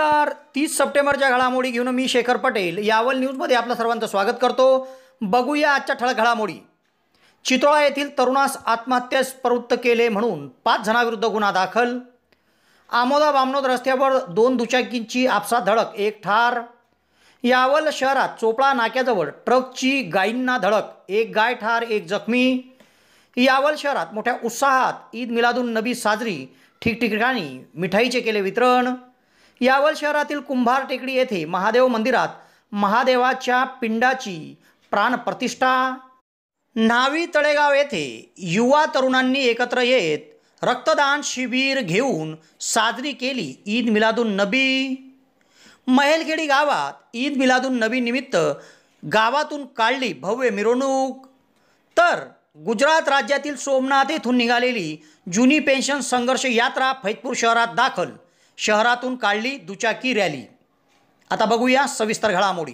नमस्कार. 30 सप्टेंबरच्या घडामोडी घेऊन मी शेखर पटेल यावल न्यूजमध्ये आपलं सर्वांचं स्वागत करतो. बघूया आजच्या ठळक घडामोडी. चितोळा येथील तरुणास आत्महत्येस प्रवृत्त केले म्हणून 5 जणांविरुद्ध गुन्हा दाखल. आमोदा बामनोद रस्त्यावर 2 दुचाकींची आपसात धडक, 1 ठार. यावल शहरात चोपडा नाक्याजवळ ट्रकची गायींना धडक, 1 गाय ठार, 1 जखमी. यावल शहरात मोठ्या उत्साहात ईद मिलादुन नबी साजरी, ठिकठिकाणी मिठाईचे केले वितरण. यावल शहरातील कुंभार टेकडी येथे महादेव मंदिरात महादेवाच्या पिंडाची प्राणप्रतिष्ठा. न्हावी तळेगाव येथे युवा तरुणांनी एकत्र येत रक्तदान शिबिर घेऊन साजरी केली ईद मिलादुन नबी. महेलखेडी गावात ईद मिलादुन नबी निमित्त गावातून काढली भव्य मिरवणूक. तर गुजरात राज्यातील सोमनाथ येथून निघालेली जुनी पेन्शन संघर्ष यात्रा फैजपूर शहरात दाखल. शहरातून काढली दुचाकी रॅली. आता बघूया सविस्तर घडामोडी.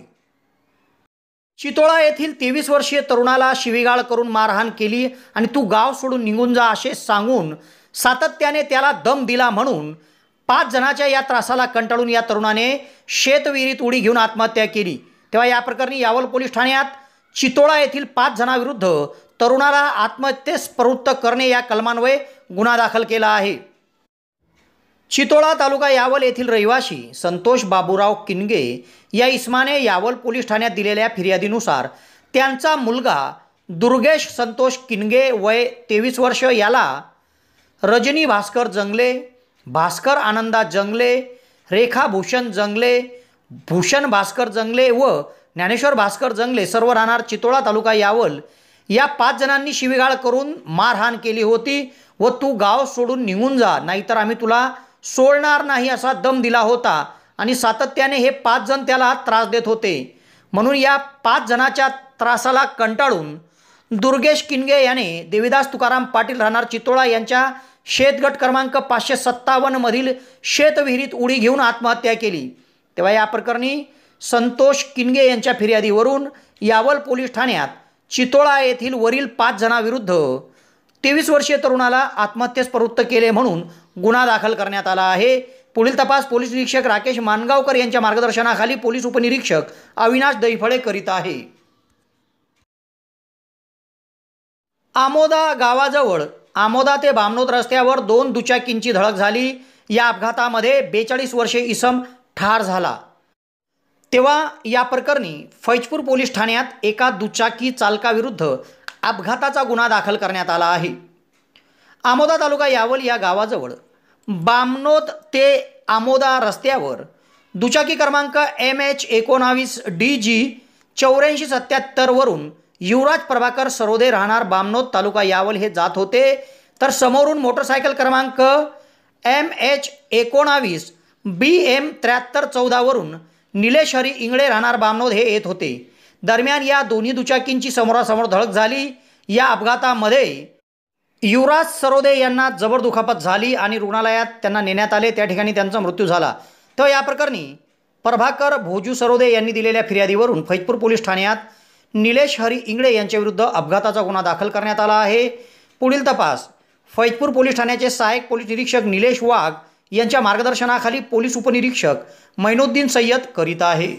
चितोळा येथील 23 वर्षीय तरुणाला शिवीगाळ करून मारहाण केली आणि तू गाव सोडून निघून जा असे सांगून सातत्याने त्याला दम दिला म्हणून 5 जणांच्या या त्रासाला कंटाळून या तरुणाने शेतविहिरीत उडी घेऊन आत्महत्या केली. तेव्हा या प्रकरणी यावल पोलीस ठाण्यात चितोळा येथील 5 जणांविरुद्ध तरुणाला आत्महत्येस प्रवृत्त करणे या कलमान्वये गुन्हा दाखल केला आहे. चितोळा तालुका यावल येथील रहिवासी संतोष बाबूराव किनगे या इसमाने यावल पोलीस ठाण्यात दिलेल्या फिर्यादीनुसार त्यांचा मुलगा दुर्गेश संतोष किनगे वय 23 वर्ष याला रजनी भास्कर जंगले, भास्कर आनंदा जंगले, रेखा भूषण जंगले, भूषण भास्कर जंगले व ज्ञानेश्वर भास्कर जंगले सर्व राहणार चितोळा तालुका यावल या 5 जणांनी शिवीगाळ करून मारहाण केली होती व तू गाव सोडून निघून जा नाहीतर आम्ही तुला सोडणार नाही असा दम दिला होता आणि सातत्याने हे 5 जण त्याला त्रास देत होते. म्हणून या 5 जणांच्या त्रासाला कंटाळून दुर्गेश किनगे याने देवीदास तुकाराम पाटील राहणार चितोळा यांच्या शेतगट क्रमांक 557 मधील शेतविहिरीत उडी घेऊन आत्महत्या केली. तेव्हा या प्रकरणी संतोष किनगे यांच्या फिर्यादीवरून यावल पोलीस ठाण्यात चितोळा येथील वरील 5 जणांविरुद्ध 23 वर्षीय तरुणाला आत्महत्येस प्रवृत्त केले म्हणून गुन्हा दाखल करण्यात आला आहे. पुढील तपास पोलीस निरीक्षक राकेश मानगावकर यांच्या मार्गदर्शनाखाली पोलीस उपनिरीक्षक अविनाश दैफळे करीत आहे. आमोदा गावाजवळ आमोदा ते बामनोद रस्त्यावर 2 दुचाकींची धडक झाली. या अपघातामध्ये 42 वर्षीय इसम ठार झाला. तेव्हा या प्रकरणी फैजपूर पोलीस ठाण्यात एका दुचाकी चालकाविरुद्ध अपघाताचा गुन्हा दाखल करण्यात आला आहे. आमोदा तालुका यावल या गावाजवळ बामनोद ते आमोदा रस्त्यावर दुचाकी क्रमांक MH19DG 8477 वरून युवराज प्रभाकर सरोदे राहणार बामनोद तालुका यावल हे जात होते. तर समोरून मोटरसायकल क्रमांक MH19 BM 7314 वरून निलेश हरी इंगळे राहणार बामनोद हे येत होते. दरम्यान या दोन्ही दुचाकींची समोरासमोर धडक झाली. या अपघातामध्ये युवराज सरोदे यांना जबर दुखापत झाली आणि रुग्णालयात त्यांना नेण्यात आले. त्या ठिकाणी त्यांचा मृत्यू झाला. तर या प्रकरणी प्रभाकर भोजू सरोदे यांनी दिलेल्या फिर्यादीवरून फैजपूर पोलीस ठाण्यात निलेश हरी इंगळे यांच्याविरुद्ध अपघाताचा गुन्हा दाखल करण्यात आला आहे. पुढील तपास फैजपूर पोलीस ठाण्याचे सहाय्यक पोलीस निरीक्षक निलेश वाघ यांच्या मार्गदर्शनाखाली पोलीस उपनिरीक्षक मैनुद्दीन सय्यद करीत आहे.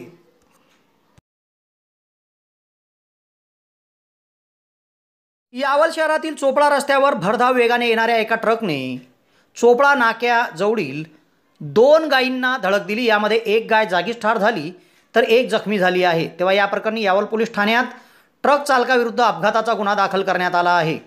यावल शहरातील चोपडा रस्त्यावर भरधाव वेगाने येणाऱ्या एका ट्रकने चोपडा नाक्याजवळील 2 गायींना धडक दिली. यामध्ये 1 गाय जागीच ठार झाली तर 1 जखमी झाली आहे. तेव्हा या प्रकरणी यावल पोलीस ठाण्यात ट्रक चालकाविरुद्ध अपघाताचा गुन्हा दाखल करण्यात आला आहे.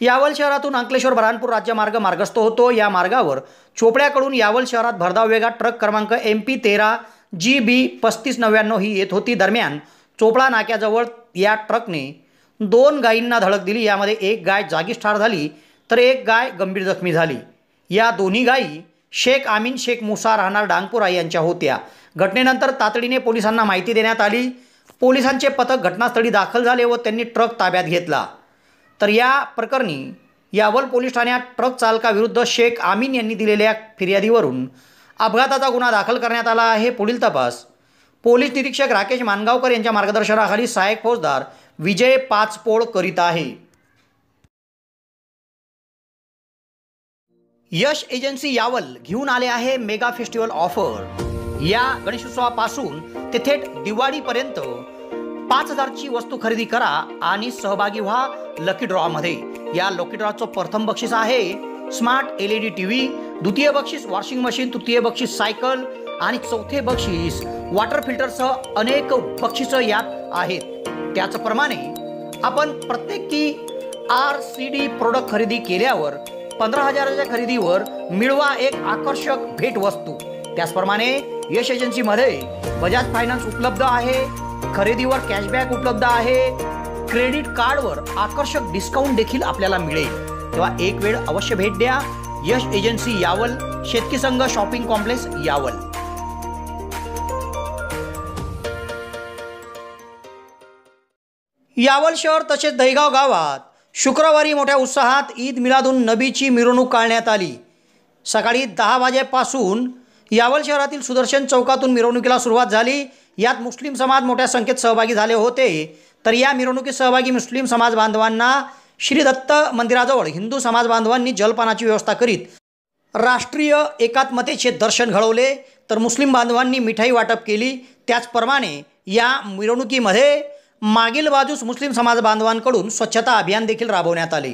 यावल शहरातून अंकलेश्वर बऱ्हाणपूर राज्यमार्ग मार्गस्थ होतो. या मार्गावर चोपड्याकडून यावल शहरात भरधाव वेगात ट्रक क्रमांक MP13 GB 3599 ही येत होती. दरम्यान चोपडा नाक्याजवळ या ट्रकने 2 गायींना धडक दिली. यामध्ये 1 गाय जागीच ठार झाली तर 1 गाय गंभीर जखमी झाली. या दोन्ही गायी शेख आमीन शेख मुसा राहणार डांगपुरा यांच्या होत्या. घटनेनंतर तातडीने पोलिसांना माहिती देण्यात आली. पोलिसांचे पथक घटनास्थळी दाखल झाले व त्यांनी ट्रक ताब्यात घेतला. तर या प्रकरणी यावल पोलीस ठाण्यात ट्रक चालकाविरुद्ध शेख आमीन यांनी दिलेल्या फिर्यादीवरून अपघाताचा गुन्हा दाखल करण्यात आला आहे. पुढील तपास पोलीस निरीक्षक राकेश मानगावकर यांच्या मार्गदर्शनाखाली सहाय्यक फौजदार विजय पाचपोळ करीत आहे. यश एजन्सी यावल घेऊन आले आहे मेगा फेस्टिवल ऑफर। या गणेशोत्सवापासून ते थेट दिवाळीपर्यंत 5,000ची वस्तू खरेदी करा आणि सहभागी व्हा लकी ड्रॉमध्ये। या लकी ड्रॉचं प्रथम बक्षीस आहे स्मार्ट LED टीव्ही, द्वितीय बक्षीस वॉशिंग मशीन, तृतीय बक्षीस सायकल आणि चौथे बक्षीस वॉटर फिल्टरसह अनेक बक्षिसं यात आहेत। त्याचप्रमाणे आपण प्रत्येकी RCD प्रोडक्ट खरेदी केल्यावर 15,000च्या खरेदीवर मिळवा एक आकर्षक भेटवस्तू। त्याचप्रमाणे यश एजन्सीमध्ये बजाज फायनान्स उपलब्ध आहे, खरेदीवर कॅशबॅक उपलब्ध आहे, क्रेडिट कार्डवर आकर्षक डिस्काउंट देखील आपल्याला मिळेल। तेव्हा एक वेळ अवश्य भेट द्या यश एजन्सी यावल, शेतकी संघ शॉपिंग कॉम्प्लेक्स यावल। यावल शहर तसेच दहिगाव गावात शुक्रवारी मोठ्या उत्साहात ईद मिलादुन नबीची मिरवणूक काढण्यात आली। सकाळी 10 वाजेपासून यावल शहरातील सुदर्शन चौकातून मिरवणुकीला सुरुवात झाली। यात मुस्लिम समाज मोठ्या संख्येत सहभागी झाले होते। तर या मिरवणुकीत सहभागी मुस्लिम समाज बांधवांना श्री दत्त मंदिराजवळ हिंदू समाज बांधवांनी जलपानाची व्यवस्था करीत राष्ट्रीय एकात्मतेचे दर्शन घडवले। तर मुस्लिम बांधवांनी मिठाई वाटप केली। त्याचप्रमाणे या मिरवणुकीमध्ये मागील बाजूस मुस्लिम समाज बांधवांकडून स्वच्छता अभियान देखील राबवण्यात आले।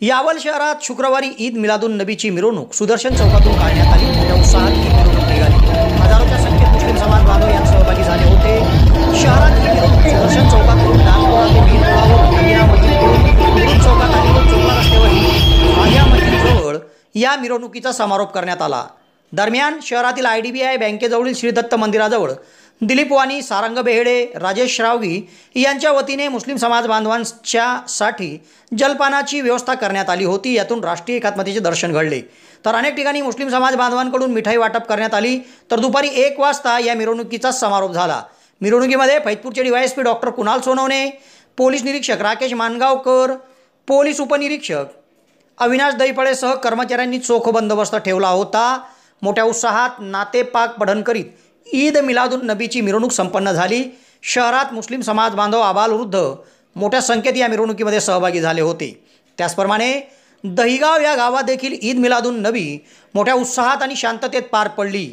यावल शहरात शुक्रवारी ईद मिलादुन नबीची मिरवणूक सुदर्शन चौकातून काढण्यात आली। मोठ्या उत्साहात ही मिरवणूक निघाली। हजारोच्या संख्येत मुस्लिम समाज बांधव यात सहभागी झाले होते। शहरात ही मिरवणूक सुदर्शन चौकातून नागपुरा ते बीरपुरावर नवीना मस्जिदकडून चौकात आली व चोपडा रस्त्यावरील आलिया मस्जिदजवळ या मिरवणुकीचा समारोप करण्यात आला। दरम्यान शहरातील IDBI बँकेजवळील श्री दत्त मंदिराजवळ दिलीप वाणी, सारंग बेहेडे, राजेश श्रावगी यांच्या वतीने मुस्लिम समाज बांधवांच्यासाठी जलपानाची व्यवस्था करण्यात आली होती। यातून राष्ट्रीय एकात्मतेचे दर्शन घडले। तर अनेक ठिकाणी मुस्लिम समाज बांधवांकडून मिठाई वाटप करण्यात आली। तर दुपारी 1 वाजता या मिरवणुकीचा समारोप झाला। मिरवणुकीमध्ये फैजपूरचे DYSP doctor Kunal Sonawane, police निरीक्षक राकेश मानगावकर, पोलीस उपनिरीक्षक अविनाश दैफळेसह कर्मचाऱ्यांनी चोख बंदोबस्त ठेवला होता। मोठ्या उत्साहात नातेपाक पठण करीत ईद मिलादुन नबीची मिरवणूक संपन्न झाली। शहरात मुस्लिम समाज बांधव आबालवृद्ध मोठ्या संख्येत या मिरवणुकीमध्ये सहभागी झाले होते। त्याचप्रमाणे दहिगाव या गावात देखील ईद मिलादुन नबी मोठ्या उत्साहात आणि शांततेत पार पडली।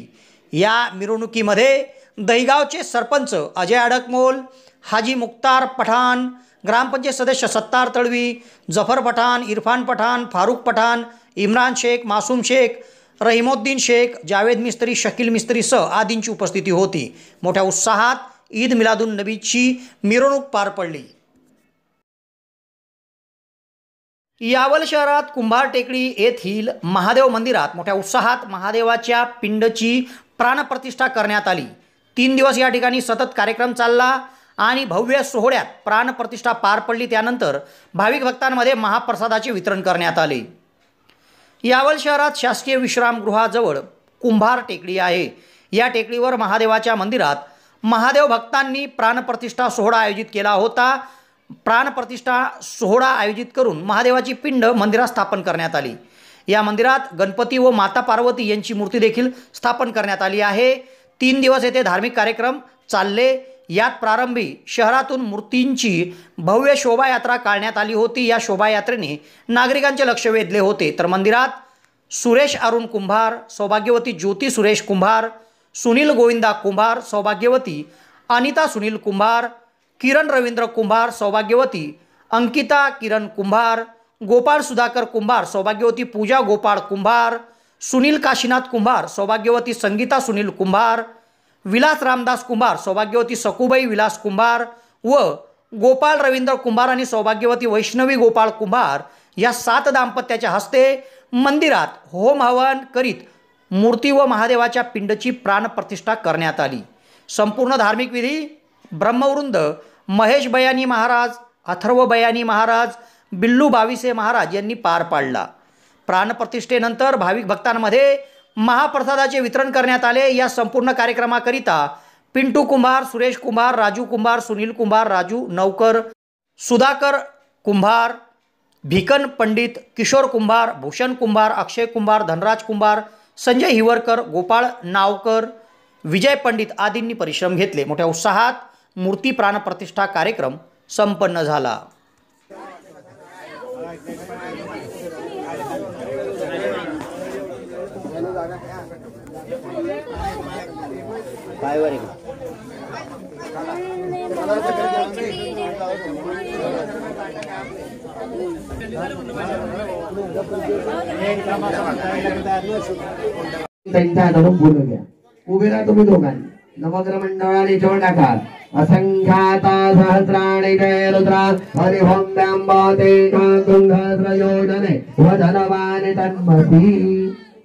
या मिरवणुकीमध्ये दहिगावचे सरपंच अजय अडकमोल, हाजी मुख्तार पठाण, ग्रामपंचायत सदस्य सत्तार तळवी, जफर पठाण, इरफान पठाण, फारूक पठाण, इम्रान शेख, मासूम शेख, रहीमोद्दीन शेख, जावेद मिस्त्री, शकील मिस्त्रीसह आदींची उपस्थिती होती। मोठ्या उत्साहात ईद मिलादुन नबीची मिरवणूक पार पडली। यावल शहरात कुंभार टेकडी येथील महादेव मंदिरात मोठ्या उत्साहात महादेवाच्या पिंडची प्राणप्रतिष्ठा करण्यात आली। 3 दिवस या ठिकाणी सतत कार्यक्रम चालला आणि भव्य सोहळ्यात प्राणप्रतिष्ठा पार पडली। त्यानंतर भाविक भक्तांमध्ये महाप्रसादाचे वितरण करण्यात आले। यावल शहरात शासकीय विश्रामगृहाजवळ कुंभार टेकडी आहे। या टेकडीवर महादेवाच्या मंदिरात महादेव भक्तांनी प्राणप्रतिष्ठा सोहळा आयोजित केला होता। प्राणप्रतिष्ठा सोहळा आयोजित करून महादेवाची पिंड मंदिरात स्थापन करण्यात आली। या मंदिरात गणपती व माता पार्वती यांची मूर्ती देखील स्थापन करण्यात आली आहे। 3 दिवस येथे धार्मिक कार्यक्रम चालले। यात प्रारंभी शहरातून मूर्तींची भव्य शोभायात्रा काढण्यात आली होती। या शोभायात्रेने नागरिकांचे लक्ष वेधले होते। तर मंदिरात सुरेश अरुण कुंभार, सौभाग्यवती ज्योती सुरेश कुंभार, सुनील गोविंदा कुंभार, सौभाग्यवती अनिता सुनील कुंभार, किरण रवींद्र कुंभार, सौभाग्यवती अंकिता किरण कुंभार, गोपाळ सुधाकर कुंभार, सौभाग्यवती पूजा गोपाळ कुंभार, सुनील काशीनाथ कुंभार, सौभाग्यवती संगीता सुनील कुंभार, विलास रामदास कुंभार, सौभाग्यवती सकुबाई विलास कुंभार व गोपाळ रवींद्र कुंभार आणि सौभाग्यवती वैष्णवी गोपाळ कुंभार या 7 दाम्पत्याच्या हस्ते मंदिरात होम हवन करीत मूर्ती व महादेवाच्या पिंडची प्राणप्रतिष्ठा करण्यात आली। संपूर्ण धार्मिक विधी ब्रह्मवृंद महेश बयानी महाराज, अथर्व बयानी महाराज, बिल्लू बाविसे महाराज यांनी पार पाडला। प्राणप्रतिष्ठेनंतर भाविक भक्तांमध्ये महाप्रसादाचे वितरण करण्यात आले। या संपूर्ण कार्यक्रमाकरिता पिंटू कुंभार, सुरेश कुंभार, राजू कुंभार, सुनील कुंभार, राजू नवकर, सुधाकर कुंभार, भिकन पंडित, किशोर कुंभार, भूषण कुंभार, अक्षय कुंभार, धनराज कुंभार, संजय हिवरकर, गोपाळ नावकर, विजय पंडित आदींनी परिश्रम घेतले। मोठ्या उत्साहात मूर्ती प्राणप्रतिष्ठा कार्यक्रम संपन्न झाला। बोलू घ्या. उभे राहा तुम्ही दोघांनी. नवग्रह मंडळाने जोड टाका. असंख्याता सहस्राणि जय रुद्रा हरिहोम्यांबते काकुंधत्रयोजने वदनवानि तन्मति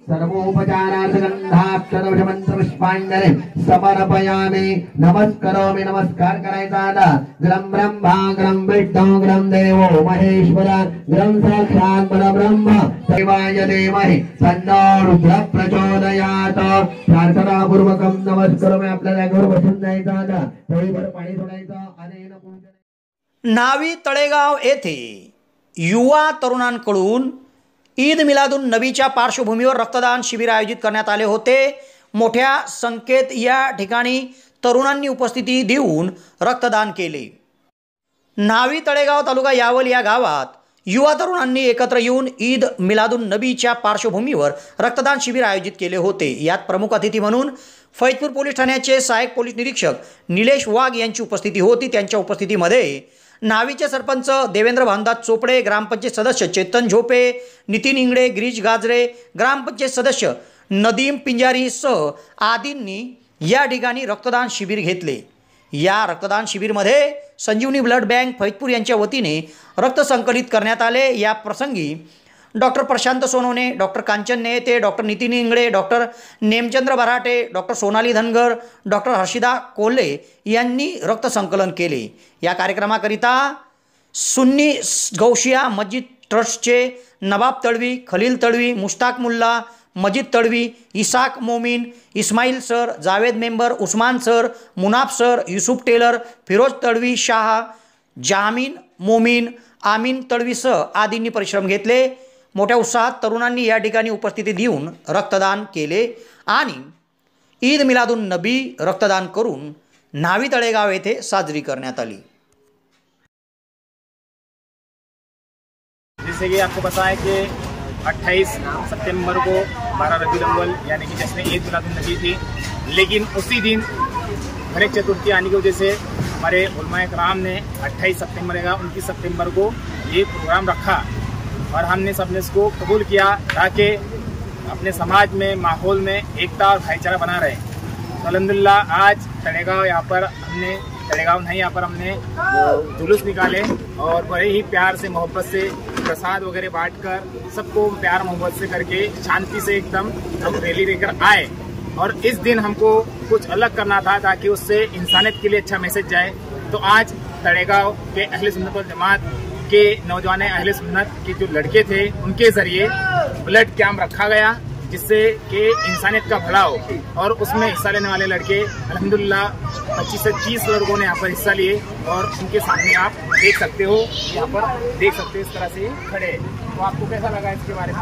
सर्वोपचारार्थ गंधाक्षर मंत्र पुष्पांजली समर्पयामि. नमस्करोमि. नमस्कार करायचा आता. ग्रम ब्रह्मा ग्रम विष्णु ग्रम देवो महेश्वर ग्रम साक्षात् परब्रह्म शिवाय धीमहि तन्नो रुद्र प्रचोदयात्. प्रार्थनापूर्वकं नमस्करोमि. आपल्या जागेवर बसून जायचं आता. थोडीभर पाणी सोडायचं. अनेन पूजन. नावी तळेगाव येथे युवा तरुणांकडून ईद मिलादुन नबीच्या पार्श्वभूमीवर रक्तदान शिबिर आयोजित करण्यात आले होते. मोठ्या संख्येत या ठिकाणी तरुणांनी उपस्थिती देऊन रक्तदान केले. नावी तळेगाव तालुका यावल या गावात युवा तरुणांनी एकत्र येऊन ईद मिलादुन नबीच्या पार्श्वभूमीवर रक्तदान शिबिर आयोजित केले होते. यात प्रमुख अतिथी म्हणून फैजपूर पोलीस ठाण्याचे सहाय्यक पोलीस निरीक्षक निलेश वाघ यांची उपस्थिती होती. त्यांच्या उपस्थितीमध्ये नावीचे सरपंच देवेंद्र भानदास चोपडे, ग्रामपंचायत सदस्य चेतन झोपे, नितीन इंगडे, गिरीश गाजरे, ग्रामपंचायत सदस्य नदीम पिंजारी सह आदींनी या ठिकाणी रक्तदान शिबिर घेतले. या रक्तदान शिबिरमध्ये संजीवनी ब्लड बँक फैजपूर यांच्या वतीने रक्त संकलित करण्यात आले. या प्रसंगी doctor Prashant Sonawane, doctor Kanchan Nete, doctor Nitin Ingale, doctor Nemchandra Barate, doctor Sonali Dhangar, doctor Harshida Kolhe यांनी रक्त संकलन केले. या कार्यक्रमाकरिता सुन्नी गौशिया मस्जिद ट्रस्टचे Nawab Talvi, Khalil Talvi, Mushtaq Mulla, Majid Talvi, Isaq Momin, Ismail sir, Javed member, Usman sir, Munaf sir, Yusuf tailor, Firoz Talvi Shah, Jamin Momin, आमीन तळवीसह आदींनी परिश्रम घेतले. मोठ्या उत्साहात तरुणांनी या ठिकाणी उपस्थिती देऊन रक्तदान केले आणि ईद मिलादुन नबी रक्तदान करून नावी तळेगाव येथे साजरी करण्यात आली. जैसे कि आपको पता है कि 28 सितंबर को 12 रबीउल अव्वल यानी कि जश्न ईद मिलादुन नबी थी, लेकिन उसी दिन गणेश चतुर्थी आने की वजह से हमारे उलमाए कराम ने 28 सितंबर या 29 सितंबर को ये प्रोग्राम रखा और हमने सबने इसको कबूल किया ताकि अपने समाज में माहौल में एकता और भाईचारा बना रहे. तो अल्हम्दुलिल्लाह आज तड़ेगांव यहाँ पर हमने जुलूस निकाले और बड़े ही प्यार से मोहब्बत से प्रसाद वगैरह बांटकर सबको प्यार मोहब्बत से करके शांति से एकदम हम रैली लेकर आए. और इस दिन हमको कुछ अलग करना था ताकि उससे इंसानियत के लिए अच्छा मैसेज जाए. तो आज तड़ेगांव के अहले सुन्नत वल जमात के नौजवान अहले सुन्नत के जो लड़के थे उनके जरिए ब्लड कैंप रखा गया जिससे कि इंसानियत का भला हो. और उसमें हिस्सा लेने वाले लड़के अल्हम्दुलिल्लाह 25 से 30 लड़कों ने यहाँ पर हिस्सा लिए और उनके सामने आप देख सकते हो, यहाँ पर देख सकते हो इस तरह से खड़े. तो आपको कैसा लगा इसके बारे में?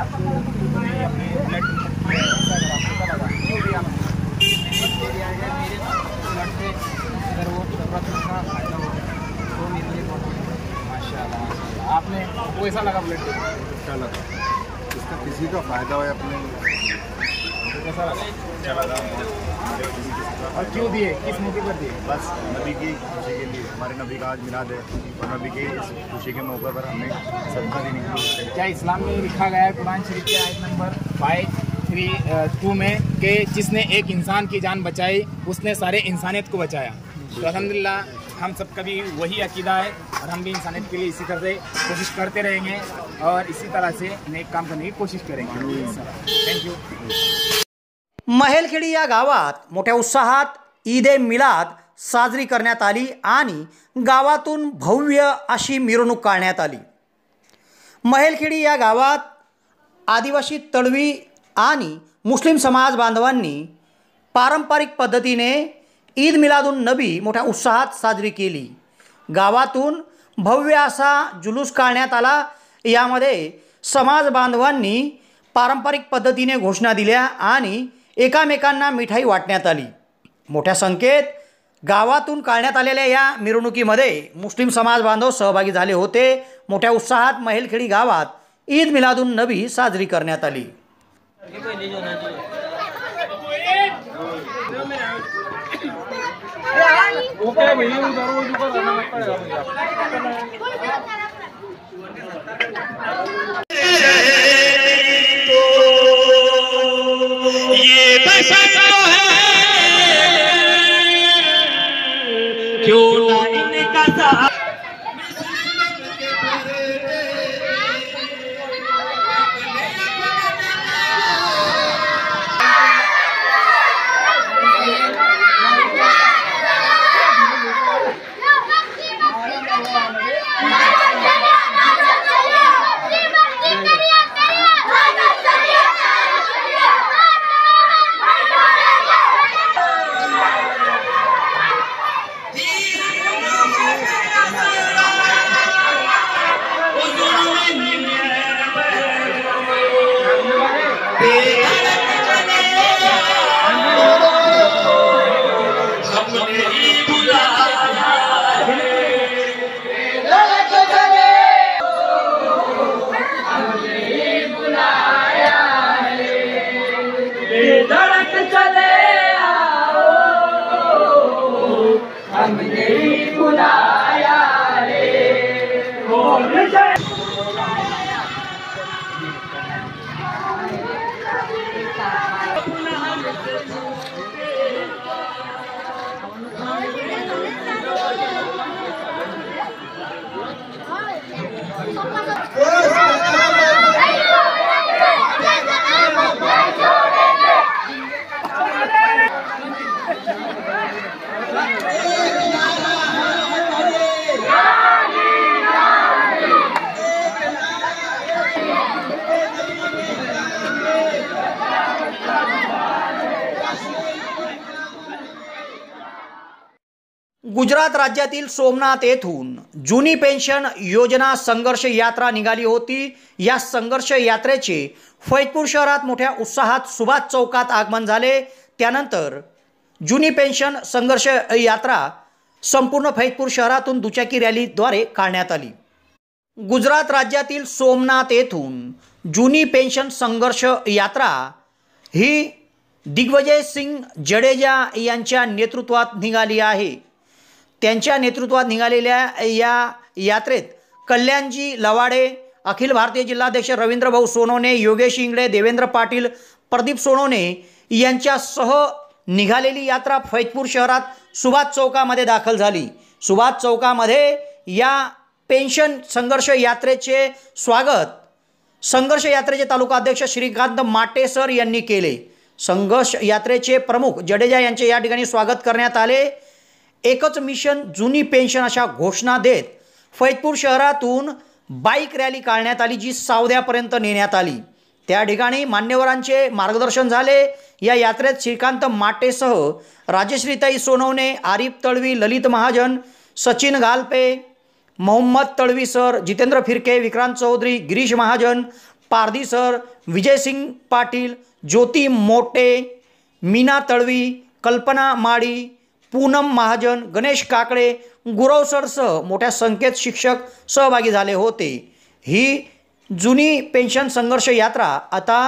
अपने आपने वो ऐसा लगा ब्लड अच्छा लगा, इसका किसी का फायदा हो अपने कैसा लगा? अच्छा लगा. और क्यों दिए, किस मौके पर दिए? बस नबी की खुशी के लिए. हमारे नबी का आज मिलाद है और नबी की इस खुशी के मौके पर हमने सदका देने की. क्या इस्लाम में लिखा गया है कुरान शरीफ के आयत नंबर 532 में कि जिसने एक इंसान की जान बचाई उसने सारे इंसानियत को बचाया. तो अल्हम्दुलिल्लाह हम सबका भी वही अकीदा है और हम भी इंसानियत के लिए इसी तरह से कोशिश करते रहेंगे और इसी तरह से नेक काम करने की कोशिश करेंगे. Thank you. महेलखेडी या गावात मोठ्या उत्साहात ईद ए मिलाद साजरी करण्यात आली आणि गावातून भव्य अशी मिरवणूक काढण्यात आली. महेलखेडी या गावात आदिवासी तळवी आणि मुस्लिम समाज बांधवांनी पारंपरिक पद्धतीने ईद मिलादुन नबी मोठ्या उत्साहात साजरी केली. गावातून भव्य असा जुलूस काढण्यात आला. यामध्ये समाज बांधवांनी पारंपरिक पद्धतीने घोषणा दिल्या आणि एकामेकांना मिठाई वाटण्यात आली. मोठ्या संख्येत गावातून काढण्यात आलेल्या या मिरवणुकीमध्ये मुस्लिम समाज बांधव सहभागी झाले होते. मोठ्या उत्साहात महेलखेडी गावात ईद मिलादुन नबी साजरी करण्यात आली. ये बशर तो है क्यों ना इनका सहारा धड़क चले आओ हमने बुलाया रे बोल जय गुजरात राज्यातील सोमनाथ येथून जुनी पेन्शन योजना संघर्ष यात्रा निघाली होती. या संघर्ष यात्रेचे फैजपूर शहरात मोठ्या उत्साहात सुभाष चौकात आगमन झाले. त्यानंतर जुनी पेन्शन संघर्ष यात्रा संपूर्ण फैजपूर शहरातून दुचाकी रॅलीद्वारे काढण्यात आली. गुजरात राज्यातील सोमनाथ येथून जुनी पेन्शन संघर्ष यात्रा ही दिग्विजय सिंग जडेजा यांच्या नेतृत्वात निघाली आहे. त्यांच्या नेतृत्वात निघालेल्या या यात्रेत कल्याणजी लवाडे, अखिल भारतीय जिल्हाध्यक्ष रवींद्रभाऊ सोनवणे, योगेश इंगळे, देवेंद्र पाटील, प्रदीप सोनवणे यांच्यासह निघालेली यात्रा फैजपूर शहरात सुभाष चौकामध्ये दाखल झाली. सुभाष चौकामध्ये या पेन्शन संघर्ष यात्रेचे स्वागत संघर्ष यात्रेचे तालुका अध्यक्ष श्रीकांत माटे सर यांनी केले. संघर्ष यात्रेचे प्रमुख जडेजा यांचे या ठिकाणी स्वागत करण्यात आले. एकच मिशन जुनी पेन्शन अशा घोषणा देत फैजपूर शहरातून बाईक रॅली काढण्यात आली, जी सावद्यापर्यंत नेण्यात आली. त्या ठिकाणी मान्यवरांचे मार्गदर्शन झाले. या यात्रेत श्रीकांत माटेसह राजश्रीताई सोनवणे, आरिफ तळवी, ललित महाजन, सचिन घालपे, मोहम्मद तळवी सर, जितेंद्र फिरके, विक्रांत चौधरी, गिरीश महाजन, पारधी सर, विजयसिंग पाटील, ज्योती मोटे, मीना तळवी, कल्पना माळी, पूनम महाजन, गणेश काकडे, गुरव सरसह मोठ्या संख्येत शिक्षक सहभागी झाले होते. ही जुनी पेन्शन संघर्ष यात्रा आता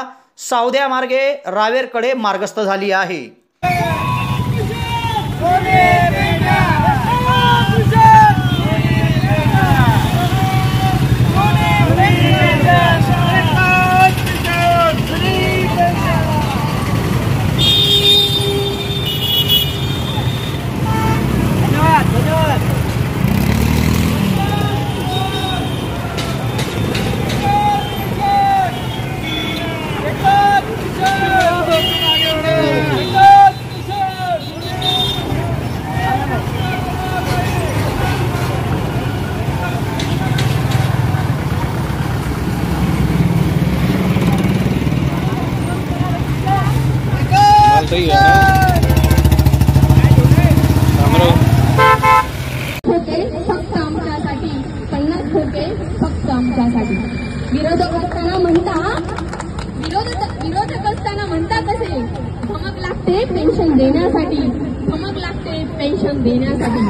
सावद्या मार्गे रावेरकडे मार्गस्थ झाली आहे. सही है होते फक्त आमच्यासाठी 50 होते फक्त आमच्यासाठी. विरोधक असताना म्हणता कसे धमक लागते लागते पेन्शन देण्यासाठी, धमक लागते पेन्शन देण्यासाठी.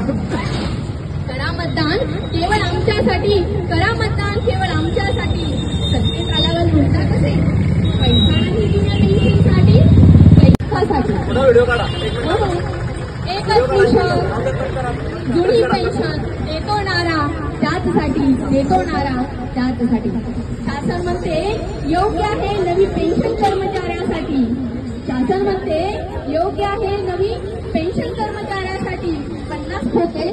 करा मतदान केवळ आमच्यासाठी, करा मतदान केवळ आमच्यासाठी. सत्तेत आल्यावर म्हणता कसे, पैसा नाही दिला पेन्शनसाठी, पैशासाठी. एकच मिशन जुनी पेन्शन देतो नारा त्याचसाठी, देतो नारा त्याचसाठी. शासन म्हणते योग्य आहे नवी पेन्शन कर्मचाऱ्यासाठी, शासन म्हणते योग्य आहे नवी पेन्शन कर्मचाऱ्यासाठी. 50 होते